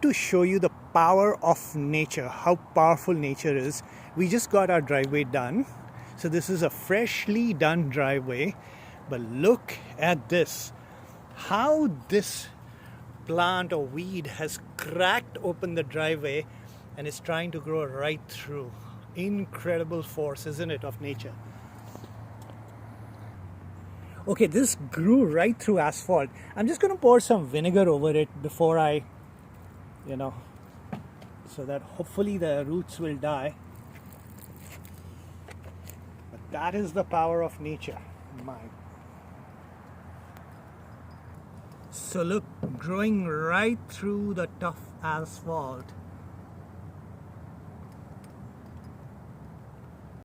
to show you the power of nature, how powerful nature is. We just got our driveway done. So this is a freshly done driveway. But look at this. How this plant or weed has cracked open the driveway and is trying to grow right through. Incredible force, isn't it, of nature? Okay, this grew right through asphalt. I'm just going to pour some vinegar over it before I, so that hopefully the roots will die. But that is the power of nature. So look, growing right through the tough asphalt.